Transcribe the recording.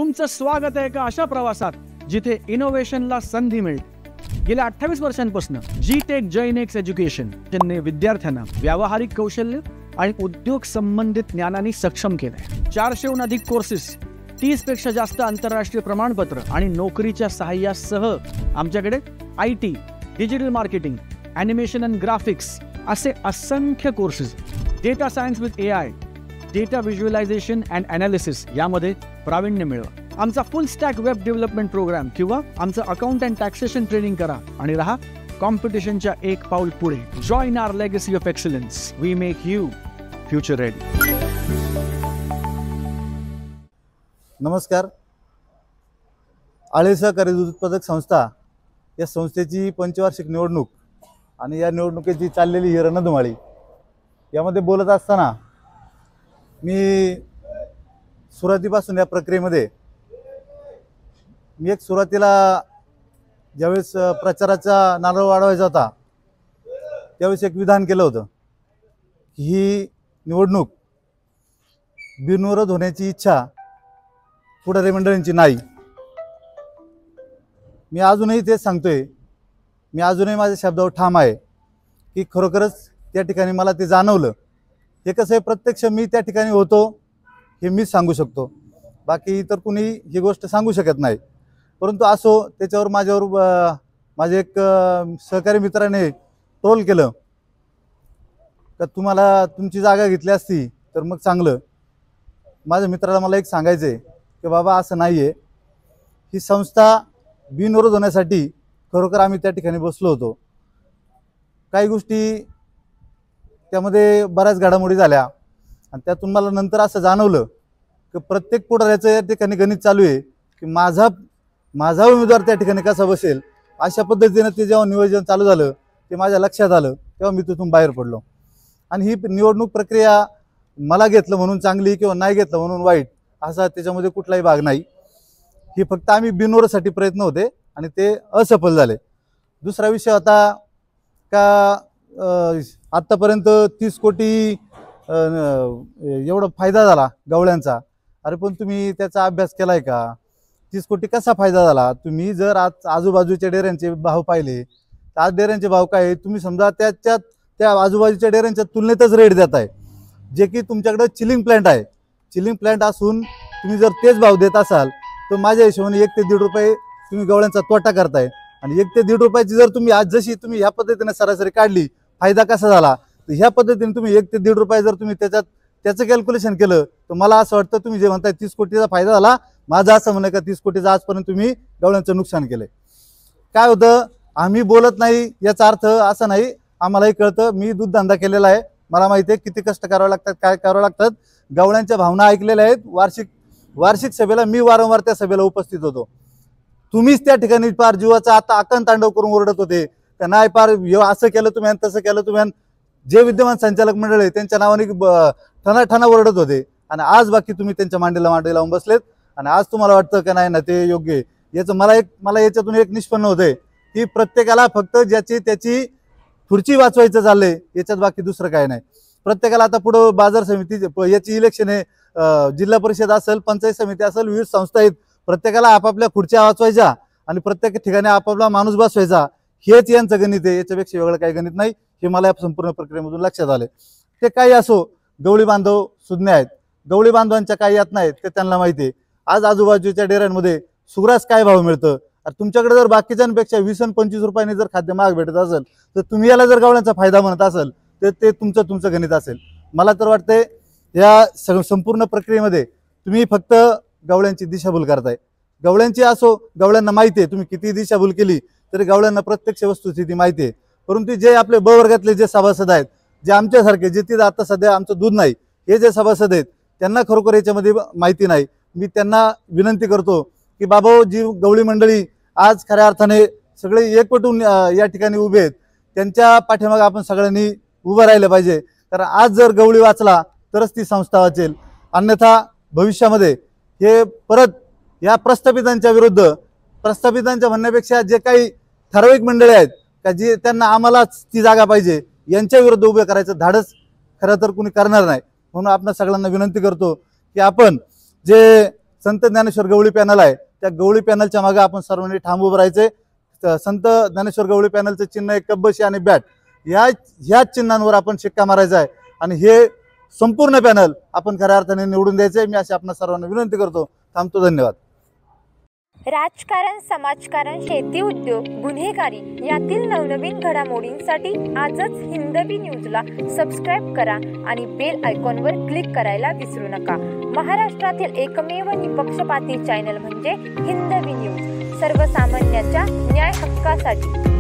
तुमचं स्वागत आहे एका अशा प्रवासात जिथे इनोव्हेशनला संधी मिळते। गेल्या 28 वर्षांपासून जी-टेक जैनेक्स एज्युकेशन ज्यांनी विद्यार्थ्यांना व्यावहारिक कौशल्य आणि उद्योग संबंधित ज्ञानाने सक्षम केलंय। 400हून अधिक कोर्सेस, 30 पेक्षा जास्त आंतरराष्ट्रीय प्रमाणपत्र आणि नोकरीच्या सहाय्यासह आमच्याकडे IT, digital marketing, animation and graphics असे असंख्य courses, data science with AI, data visualisation and analysis यामध्ये प्रावीण्य मिळवा। आमचा full stack web development program किंवा आमचं अकाउंट अँड टॅक्सेशन ट्रेनिंग करा आणि रहा कॉम्पिटिशनच्या एक पाऊल पुढे। Join our legacy of excellence, we make you future ready. नमस्कार। आळे सहकारी दूध उत्पादक संस्था या संस्थेची पंचवार्षिक निवडणूक आणि या निवडणुकीची चाललेली ही रणधुमाळी यामध्ये बोलत असताना मी सुरुवातीपासून या प्रक्रियेमध्ये मी सुरुवातीला ज्यावेळेस प्रचाराचा नारळ वाढवायचा होता त्यावेळेस एक विधान केलं होतं की ही निवडणूक बिनविरोध होण्याची इच्छा पुढारी मंडळींची नाही। मी अजूनही तेच सांगतोय, मी अजूनही माझ्या शब्दावर ठाम आहे की खरोखरच त्या ठिकाणी मला ते जाणवलं। हे कसं आहे, प्रत्यक्ष मी त्या ठिकाणी होतो हे मीच सांगू शकतो, बाकी इतर कुणी ही गोष्ट सांगू शकत नाही। परंतु असो, त्याच्यावर माझ्यावर माझे एक सहकारी मित्राने ट्रोल केलं का तुम्हाला तुमची जागा घेतली असती तर मग चांगलं। माझ्या मित्राला मला एक सांगायचं आहे की बाबा असं नाही आहे, ही संस्था बिनविरोध होण्यासाठी खरोखर आम्ही त्या ठिकाणी बसलो होतो। काही गोष्टी त्यामध्ये बऱ्याच घडामोडी झाल्या आणि त्यातून मला नंतर असं जाणवलं की प्रत्येक पुढाऱ्याचं या ठिकाणी गणित चालू आहे की माझा उमेदवार त्या ठिकाणी कसा बसेल। अशा पद्धतीने ते जेव्हा नियोजन चालू झालं ते माझ्या लक्षात आलं, तेव्हा मी तिथून बाहेर पडलो। आणि ही निवडणूक प्रक्रिया मला घेतलं म्हणून चांगली किंवा नाही घेतलं म्हणून वाईट असा त्याच्यामध्ये कुठलाही भाग नाही। ही फक्त आम्ही बिनविरोधसाठी प्रयत्न होते आणि ते असफल झाले। दुसरा विषय होता का आत्तापर्यंत 30 कोटी एवढा फायदा झाला गवळ्यांचा। अरे पण तुम्ही त्याचा अभ्यास केलाय का? 30 कोटी कसा फायदा झाला? तुम्ही जर आज आजूबाजूच्या डेऱ्यांचे भाव पाहिले तर आज डेऱ्यांचे भाव काय, तुम्ही समजा त्या आजूबाजूच्या डेऱ्यांच्या तुलनेतच रेट देताय, जे की तुमच्याकडे चिलिंग प्लांट आहे। चिलिंग प्लांट असून तुम्ही जर तेच भाव देत असाल तर माझ्या हिशोबाने 1 ते 1.5 रुपये तुम्ही गवळ्यांचा तोटा करताय। आणि 1 ते 1.5 रुपयाची जर तुम्ही आज जशी तुम्ही ह्या पद्धतीने सरासरी काढली फायदा कसा झाला, तर ह्या पद्धतीने तुम्ही 1 ते 1.5 रुपये जर तुम्ही त्याचं कॅल्क्युलेशन केलं तर मला असं वाटतं तुम्ही जे म्हणताय 30 कोटीचा फायदा झाला, माझं असं म्हणणं का 30 कोटीचं आजपर्यंत तुम्ही गवळ्यांचं नुकसान केलंय। काय होतं, आम्ही बोलत नाही याचा अर्थ असा नाही, आम्हालाही कळतं। मी दूध धंदा केलेला आहे, मला माहिती आहे किती कष्ट करावे लागतात, काय करावं लागतात। गवळ्यांच्या भावना ऐकलेल्या आहेत। वार्षिक सभेला मी वारंवार त्या सभेला उपस्थित होतो। तुम्हीच त्या ठिकाणी पार जीवाचा आता आकांत तांडव करून ओरडत होते का नाही पार असं केलं तुम्ही तसं केलं तुम्ही। जे विद्यमान संचालक मंडळ आहे त्यांच्या नावाने ठणाठणा ओरडत होते आणि आज बाकी तुम्ही त्यांच्या मांडी लावून बसलेत आणि आज तुम्हाला वाटतं का नाही ना ते योग्य आहे। याचं मला याच्यातून एक निष्पन्न होतंय की प्रत्येकाला फक्त ज्याची त्याची खुर्ची वाचवायचं चाललंय, याच्यात बाकी दुसरं काय नाही। प्रत्येकाला आता पुढं बाजार समिती याची इलेक्शन आहे, जिल्हा परिषद असेल, पंचायत समिती असेल, विविध संस्था आहेत, प्रत्येकाला आपापल्या खुर्च्या वाचवायच्या आणि प्रत्येक ठिकाणी आपापला माणूस बसवायचा, हेच यांचं गणित आहे। याच्यापेक्षा वेगळं काही गणित नाही, हे मला या संपूर्ण प्रक्रियेमधून लक्षात आले। ते काही असो, गवळी बांधव सुज्ञ आहेत, गवळी बांधवांच्या काही यात नाहीत ते त्यांना माहिती आहे। आज आजूबाजूच्या डेऱ्यांमध्ये सुग्रास काय भाव मिळतं, तुमच्याकडे जर बाकीच्यांपेक्षा 20 आणि 25 रुपयांनी जर खाद्य महाग भेटत असेल तर तुम्ही याला जर गवळ्यांचा फायदा म्हणत असेल तर ते तुमचं गणित असेल। मला तर वाटतंय या संपूर्ण प्रक्रियेमध्ये तुम्ही फक्त गवळ्यांची दिशाभूल करताय। गवळ्यांची असो, गवळ्यांना माहिती आहे तुम्ही किती दिशाभूल केली तरी गवळ्यांना प्रत्यक्ष वस्तुस्थिती माहिती आहे। परंतु जे आपले ब वर्गातले जे सभासद आहेत, जे आमच्यासारखे जे तिथं आता सध्या आमचं दूध नाही हे जे सभासद आहेत, त्यांना खरोखर याच्यामध्ये माहिती नाही। मी त्यांना विनंती करतो की बाबा जी गवळी मंडळी आज खऱ्या अर्थाने सगळे एकवटून या ठिकाणी उभे आहेत, त्यांच्या पाठीमागे आपण सगळ्यांनी उभं राहिलं पाहिजे। कारण आज जर गवळी वाचला तरच ती संस्था वाचेल, अन्यथा भविष्यामध्ये हे परत या प्रस्थापितांच्या विरुद्ध, प्रस्थापितांच्या म्हणण्यापेक्षा जे काही ठराविक मंडळी आहेत का जी त्यांना आम्हालाच ती जागा पाहिजे यांच्या विरुद्ध उभे करायचं धाडस खरं तर कुणी करणार नाही। म्हणून आपण सगळ्यांना विनंती करतो की आपण जे संत ज्ञानेश्वर गवळी पॅनल आहे, त्या गवळी पॅनलच्या मागे आपण सर्वांनी ठाम उभं राहायचे. संत ज्ञानेश्वर गवळी पॅनलचं चिन्ह आहे कब्बशी आणि बॅट, ह्याच चिन्हांवर आपण शिक्का मारायचा आहे आणि हे संपूर्ण पॅनल आपण खऱ्या अर्थाने निवडून द्यायचे. मी अशी आपणा सर्वांना विनंती करतो. थांबतो. धन्यवाद. राजकारण, समाजकारण, शेती, उद्योग, गुन्हेगारी यातील नवनवीन घडामोडींसाठी आजच हिंदवी न्यूजला सबस्क्राईब करा आणि बेल आयकॉनवर क्लिक करायला विसरू नका. महाराष्ट्रातील एकमेव निपक्षपाती चॅनल म्हणजे हिंदवी न्यूज, सर्वसामान्यांच्या न्याय हक्कासाठी.